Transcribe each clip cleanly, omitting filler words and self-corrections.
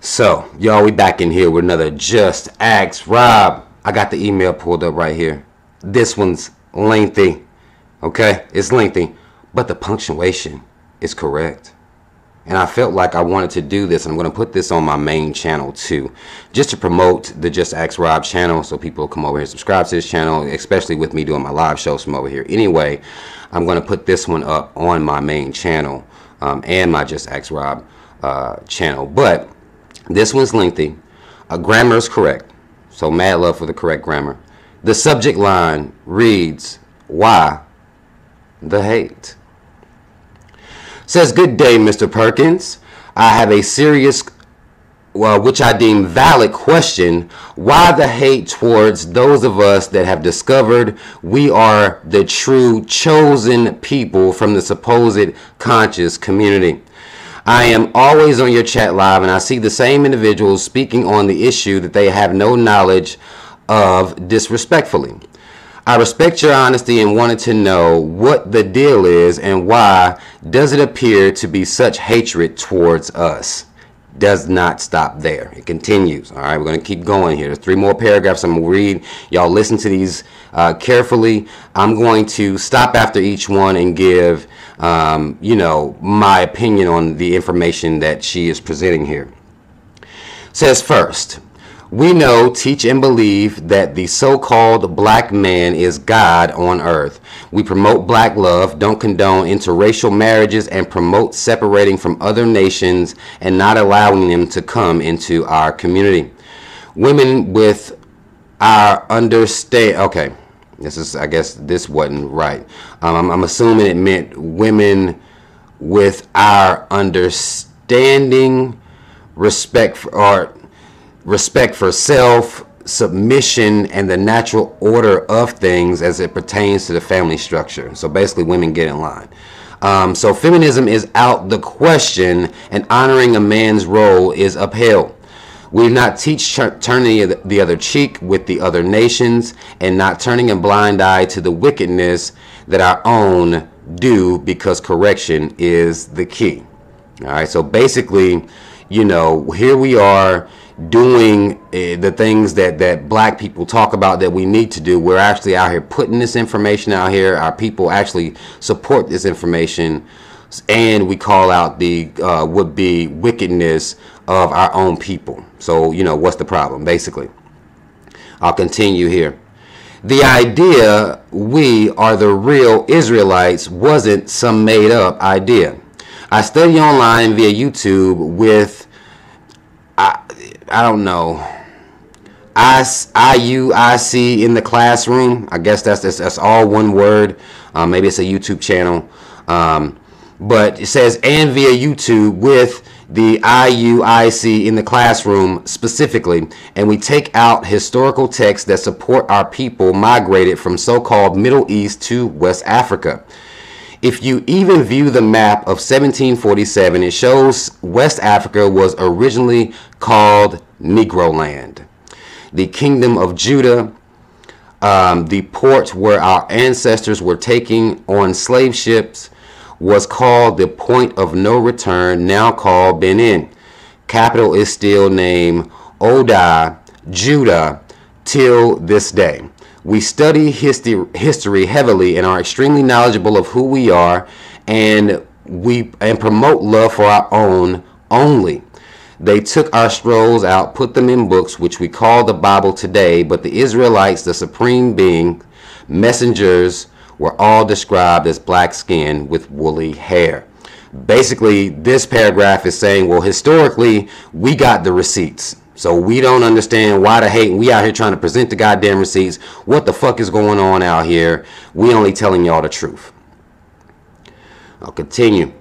So, y'all, we back in here with another Just Ask Rob. I got the email pulled up right here. This one's lengthy, okay? It's lengthy, but the punctuation is correct. And I felt like I wanted to do this. I'm going to put this on my main channel too, just to promote the Just Ask Rob channel so people come over here and subscribe to this channel, especially with me doing my live shows from over here. Anyway, I'm going to put this one up on my main channel and my Just Ask Rob channel. But this one's lengthy. Grammar is correct. So mad love for the correct grammar. The subject line reads, "Why the hate?" Says, "Good day, Mr. Perkins. I have a serious, which I deem valid question. Why the hate towards those of us that have discovered we are the true chosen people from the supposed conscious community? I am always on your chat live and I see the same individuals speaking on the issue that they have no knowledge of disrespectfully. I respect your honesty and wanted to know what the deal is and why does it appear to be such hatred towards us?" Does not stop there. It continues. All right, we're going to keep going here. There's 3 more paragraphs I'm going to read. Y'all listen to these carefully. I'm going to stop after each one and give, my opinion on the information that she is presenting here. It says, first, "We know, teach, and believe that the so-called black man is God on earth. We promote black love, don't condone interracial marriages, and promote separating from other nations and not allowing them to come into our community. Women with our understand..." Okay, I guess this wasn't right. I'm assuming it meant women with our understanding, respect for self, submission, and the natural order of things as it pertains to the family structure. So basically, women get in line. So feminism is out the question, and honoring a man's role is upheld. We do not teach turning the other cheek with the other nations and not turning a blind eye to the wickedness that our own do, because correction is the key. All right, so basically, here we are doing the things that black people talk about that we need to do. We're actually out here putting this information out here. Our people actually support this information, and we call out the would-be wickedness of our own people. So, what's the problem, basically? I'll continue here. The idea we are the real Israelites wasn't some made-up idea. I study online via YouTube with I don't know, IUIC in the classroom. I guess that's all one word. Maybe it's a YouTube channel. But it says, and via YouTube with the IUIC in the classroom specifically. And we take out historical texts that support our people migrated from so-called Middle East to West Africa. If you even view the map of 1747, it shows West Africa was originally called Negro Land. The Kingdom of Judah, the port where our ancestors were taking on slave ships, was called the Point of No Return, now called Benin. Capital is still named Oda, Judah, till this day. We study history heavily and are extremely knowledgeable of who we are, and promote love for our own only. They took our scrolls out, put them in books, which we call the Bible today, but the Israelites, the supreme being, messengers, were all described as black skin with woolly hair. Basically, this paragraph is saying, well, historically, we got the receipts. So we don't understand why the hate, and we out here trying to present the goddamn receipts. What the fuck is going on out here? We only telling y'all the truth. I'll continue.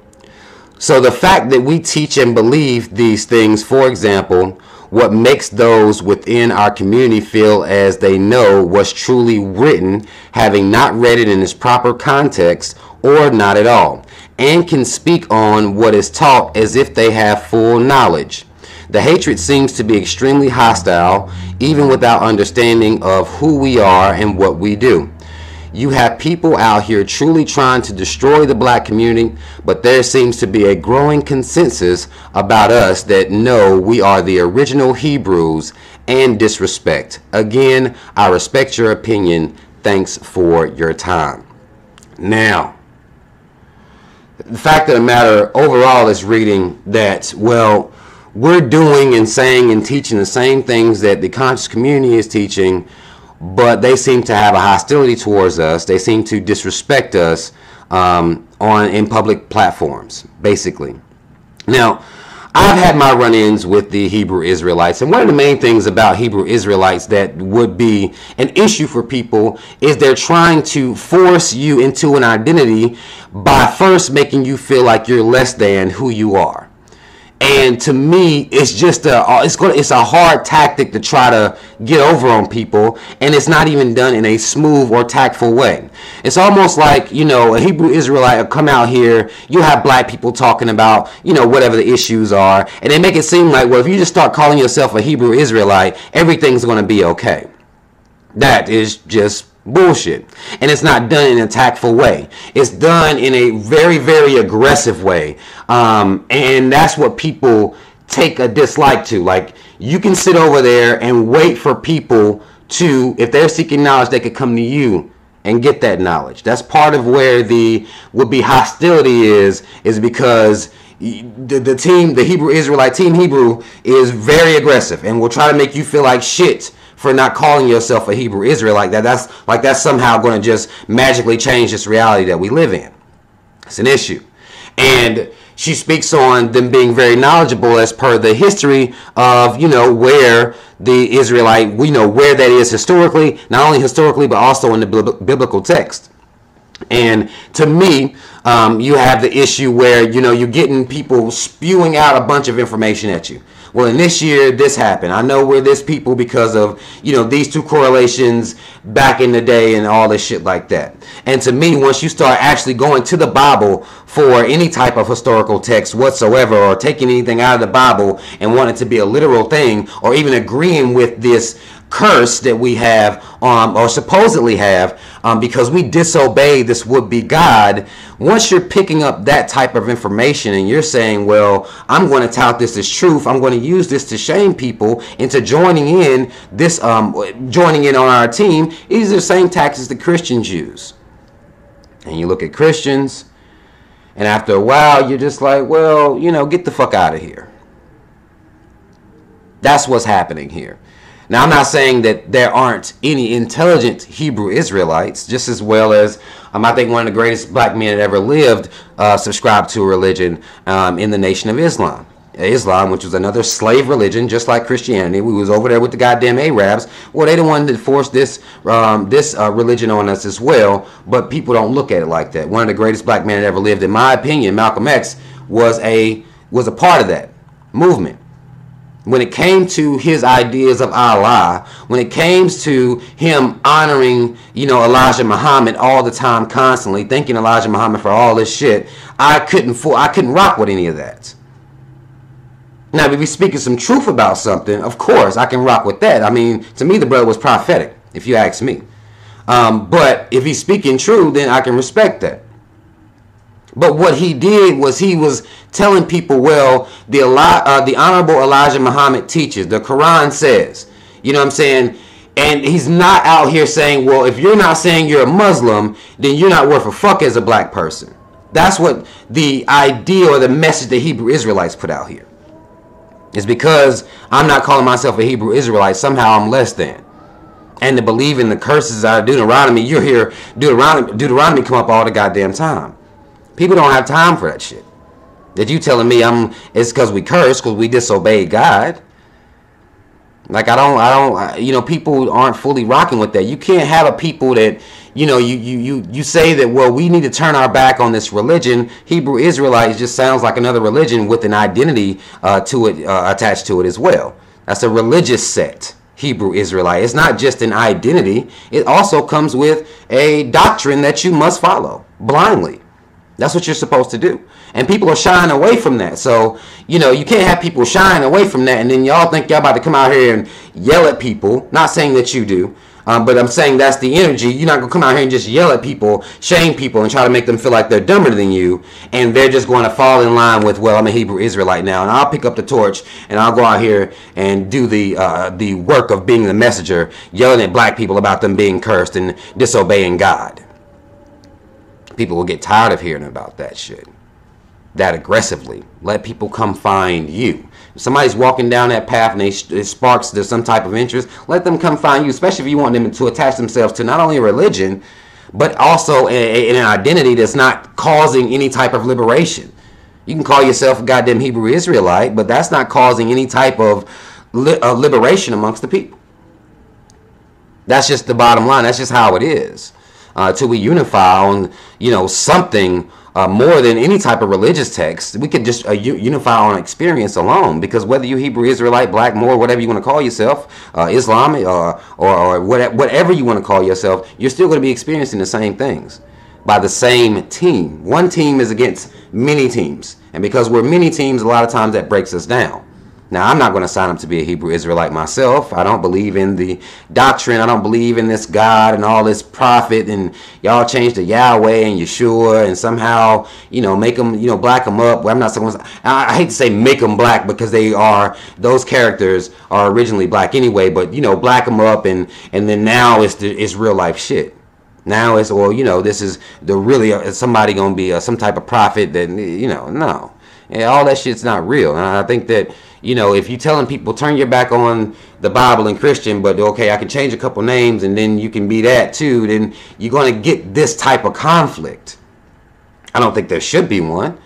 So the fact that we teach and believe these things, for example, what makes those within our community feel as they know what's truly written, having not read it in its proper context or not at all, and can speak on what is taught as if they have full knowledge. The hatred seems to be extremely hostile, even without understanding of who we are and what we do. You have people out here truly trying to destroy the black community, but there seems to be a growing consensus about us that no, we are the original Hebrews and disrespect. Again, I respect your opinion. Thanks for your time. Now, the fact of the matter overall is reading that, well, we're doing and saying and teaching the same things that the conscious community is teaching, but they seem to have a hostility towards us. They seem to disrespect us in public platforms, basically. Now, I've had my run-ins with the Hebrew Israelites, and one of the main things about Hebrew Israelites that would be an issue for people is they're trying to force you into an identity by first making you feel like you're less than who you are. And to me, it's just it's a hard tactic to try to get over on people, and it's not even done in a smooth or tactful way. It's almost like, you know, a Hebrew Israelite will come out here, you have black people talking about, you know, whatever the issues are, and they make it seem like, well, if you just start calling yourself a Hebrew Israelite, everything's going to be okay. That is just bullshit. And it's not done in a tactful way. It's done in a very, very aggressive way. And that's what people take a dislike to. Like, you can sit over there and wait for people to, if they're seeking knowledge, they could come to you and get that knowledge. That's part of where the would-be hostility is because the Hebrew Israelite, Team Hebrew, is very aggressive and will try to make you feel like shit for not calling yourself a Hebrew Israelite. That's somehow going to just magically change this reality that we live in. It's an issue. And she speaks on them being very knowledgeable as per the history of, you know, where the Israelite, we know where that is historically, not only historically, but also in the biblical text. And to me, you have the issue where, you know, you're getting people spewing out a bunch of information at you. Well, in this year, this happened. I know we're this people because of, you know, these two correlations back in the day and all this shit like that. And to me, once you start actually going to the Bible for any type of historical text whatsoever, or taking anything out of the Bible and want it to be a literal thing, or even agreeing with this curse that we have, or supposedly have, because we disobey this would-be God, once you're picking up that type of information and you're saying, well, I'm going to tout this as truth, I'm going to use this to shame people into joining in this, joining in on our team, these are the same tactics the Christians use. And you look at Christians, and after a while, you're just like, well, you know, get the fuck out of here. That's what's happening here. Now, I'm not saying that there aren't any intelligent Hebrew Israelites, just as well as I think one of the greatest black men that ever lived subscribed to a religion in the Nation of Islam. Islam, which was another slave religion, just like Christianity. We was over there with the goddamn Arabs. Well, they the one that forced this religion on us as well, but people don't look at it like that. One of the greatest black men that ever lived, in my opinion, Malcolm X, was a part of that movement. When it came to his ideas of Allah, when it came to him honoring, you know, Elijah Muhammad all the time, constantly thanking Elijah Muhammad for all this shit, I couldn't rock with any of that. Now, if he's speaking some truth about something, of course, I can rock with that. I mean, to me, the brother was prophetic, if you ask me. But if he's speaking true, then I can respect that. But what he did was he was telling people, well, the Honorable Elijah Muhammad teaches, the Quran says, you know what I'm saying? And he's not out here saying, well, if you're not saying you're a Muslim, then you're not worth a fuck as a black person. That's what the idea or the message that Hebrew Israelites put out here. It's because I'm not calling myself a Hebrew Israelite, somehow I'm less than. And to believe in the curses out of Deuteronomy, you hear Deuteronomy come up all the goddamn time. People don't have time for that shit. That you telling me it's because we curse, because we disobeyed God. Like, I don't, you know, people aren't fully rocking with that. You can't have a people that, you know, you say that, well, we need to turn our back on this religion. Hebrew Israelites just sounds like another religion with an identity to it, attached to it as well. That's a religious sect, Hebrew Israelite. It's not just an identity. It also comes with a doctrine that you must follow blindly. That's what you're supposed to do. And people are shying away from that. So, you know, you can't have people shying away from that and then y'all think y'all about to come out here and yell at people. Not saying that you do. But I'm saying that's the energy. You're not going to come out here and just yell at people, shame people, and try to make them feel like they're dumber than you. And they're just going to fall in line with, well, I'm a Hebrew Israelite now. And I'll pick up the torch and I'll go out here and do the work of being the messenger, yelling at black people about them being cursed and disobeying God. People will get tired of hearing about that shit. That aggressively. Let people come find you. If somebody's walking down that path and it sparks there's some type of interest, let them come find you, especially if you want them to attach themselves to not only a religion, but also an identity that's not causing any type of liberation. You can call yourself a goddamn Hebrew Israelite, but that's not causing any type of liberation amongst the people. That's just the bottom line. That's just how it is. Till we unify on, something more than any type of religious text. We could just unify on experience alone, because whether you Hebrew Israelite, black, Moor, whatever you want to call yourself, Islamic, or whatever you want to call yourself, you're still going to be experiencing the same things by the same team. One team is against many teams, and because we're many teams, a lot of times that breaks us down. Now, I'm not going to sign up to be a Hebrew Israelite myself. I don't believe in the doctrine. I don't believe in this God and all this prophet, and y'all change the Yahweh and Yeshua and somehow, make them, black them up. Well, I'm not someone. I hate to say make them black, because those characters are originally black anyway, but, black them up and then now it's real life shit. Now it's, this is somebody going to be some type of prophet that, no. Yeah, all that shit's not real. And I think that, if you're telling people turn your back on the Bible and Christian, but okay, I can change a couple names and then you can be that too, then you're going to get this type of conflict. I don't think there should be one.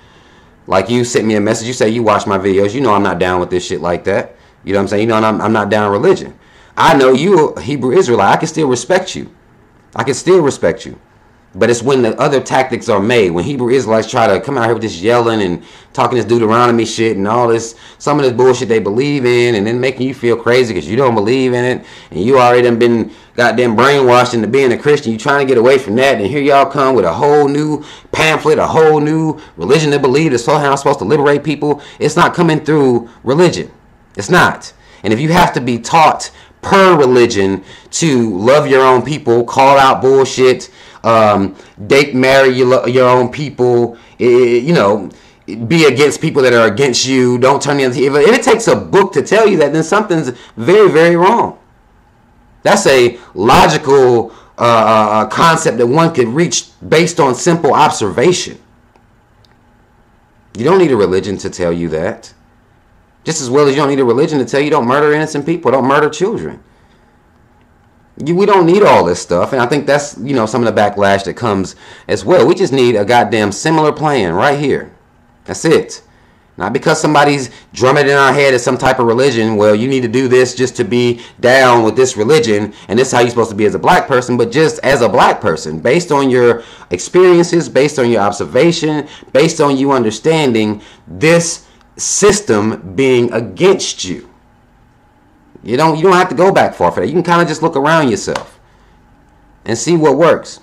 Like, you sent me a message, you say you watch my videos, I'm not down with this shit like that. You know what I'm saying? I'm not down with religion. I know you a Hebrew Israelite. I can still respect you. But it's when the other tactics are made, when Hebrew Israelites try to come out here with this yelling and talking this Deuteronomy shit and all this, some of this bullshit they believe in, and then making you feel crazy because you don't believe in it, and you already done been goddamn brainwashed into being a Christian. You trying to get away from that, and here y'all come with a whole new pamphlet, a whole new religion to believe that's somehow supposed to liberate people. It's not coming through religion. It's not. And if you have to be taught per religion to love your own people, call out bullshit, marry your own people, be against people that are against you, don't turn the other. If it takes a book to tell you that, then something's very, very wrong. That's a logical concept that one could reach based on simple observation. You don't need a religion to tell you that. Just as well as you don't need a religion to tell you don't murder innocent people, don't murder children. We don't need all this stuff, and I think that's, some of the backlash that comes as well. We just need a goddamn similar plan right here. That's it. Not because somebody's drumming in our head as some type of religion, well, you need to do this just to be down with this religion, and this is how you're supposed to be as a black person, but just as a black person, based on your experiences, based on your observation, based on you understanding this system being against you. You don't have to go back far for that. You can kind of just look around yourself and see what works.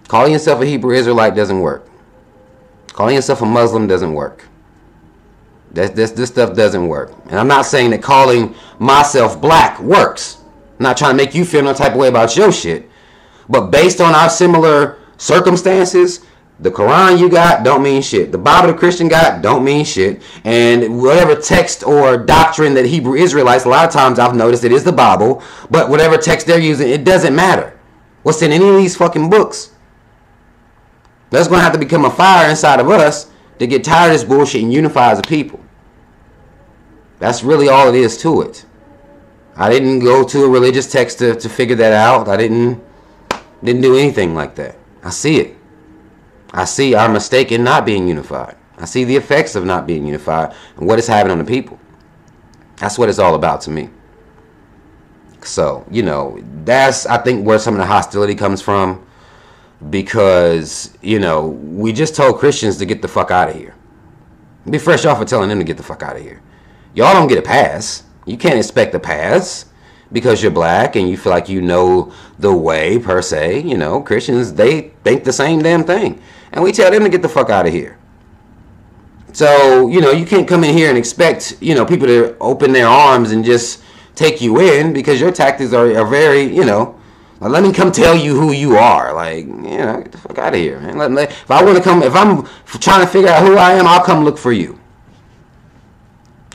Calling yourself a Hebrew Israelite doesn't work. Calling yourself a Muslim doesn't work. This stuff doesn't work. And I'm not saying that calling myself black works. I'm not trying to make you feel no type of way about your shit. But based on our similar circumstances, the Quran you got don't mean shit. The Bible the Christian got don't mean shit. And whatever text or doctrine that Hebrew Israelites, a lot of times I've noticed it is the Bible, but whatever text they're using, it doesn't matter what's in any of these fucking books. That's going to have to become a fire inside of us to get tired of this bullshit and unify as a people. That's really all it is to it. I didn't go to a religious text to figure that out. I didn't do anything like that. I see it. I see our mistake in not being unified. I see the effects of not being unified and what it's having on the people. That's what it's all about to me. So, that's, I think, where some of the hostility comes from. Because, we just told Christians to get the fuck out of here. Be fresh off of telling them to get the fuck out of here. Y'all don't get a pass. You can't expect a pass because you're black and you feel like you know the way, per se. Christians, they think the same damn thing. And we tell them to get the fuck out of here. So, you can't come in here and expect, people to open their arms and just take you in because your tactics are very, you know, like, let me come tell you who you are. Like, you know, get the fuck out of here, man. If I want to come, if I'm trying to figure out who I am, I'll come look for you.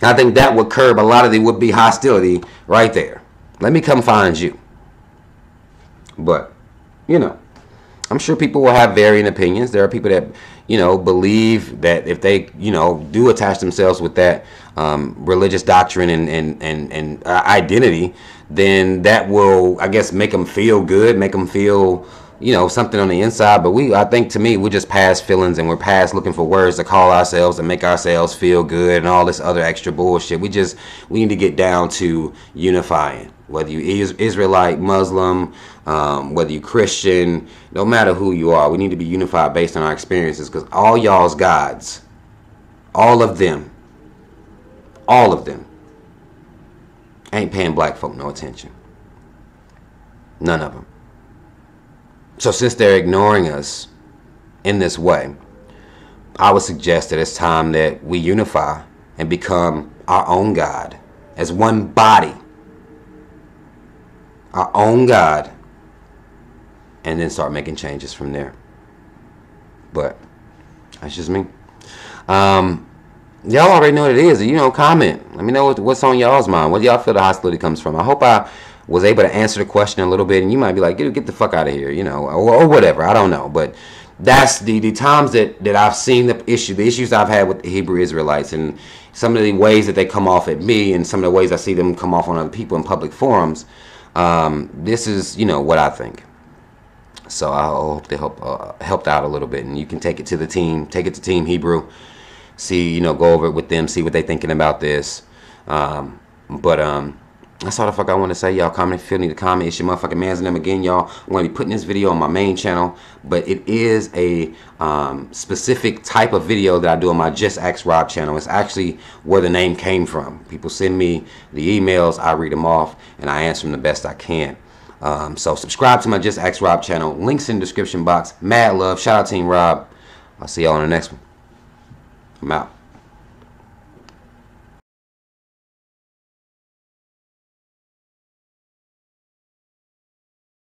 I think that would curb a lot of the would-be hostility right there. Let me come find you. But, you know, I'm sure people will have varying opinions. There are people that, you know, believe that if they, you know, do attach themselves with that religious doctrine and identity, then that will, I guess, make them feel good, make them feel, you know, something on the inside. But I think, to me, we're just past feelings, and we're past looking for words to call ourselves and make ourselves feel good and all this other extra bullshit. We need to get down to unifying. Whether you Israelite, Muslim, whether you Christian, no matter who you are, we need to be unified based on our experiences, because all y'all's gods, all of them, ain't paying black folk no attention. None of them. So since they're ignoring us in this way, I would suggest that it's time that we unify and become our own God as one body. Our own God, and then start making changes from there. But that's just me. Y'all already know what it is. You know, comment. Let me know what's on y'all's mind. What do y'all feel the hostility comes from? I hope I was able to answer the question a little bit, and you might be like, get the fuck out of here, you know, or whatever. I don't know. But that's the times that I've seen the issues I've had with the Hebrew Israelites, and some of the ways that they come off at me, and some of the ways I see them come off on other people in public forums. This is, you know, what I think. So I hope they helped out a little bit, and you can take it to the team, take it to Team Hebrew, see, you know, go over it with them, see what they're thinking about this. That's all the fuck I want to say. Y'all comment if you feel need to comment. It's your motherfucking man's name again, y'all. I'm going to be putting this video on my main channel, but it is a specific type of video that I do on my Just Ask Rob channel. It's actually where the name came from. People send me the emails, I read them off, and I answer them the best I can. So subscribe to my Just Ask Rob channel. Links in the description box. Mad love. Shout out Team Rob. I'll see y'all on the next one. I'm out.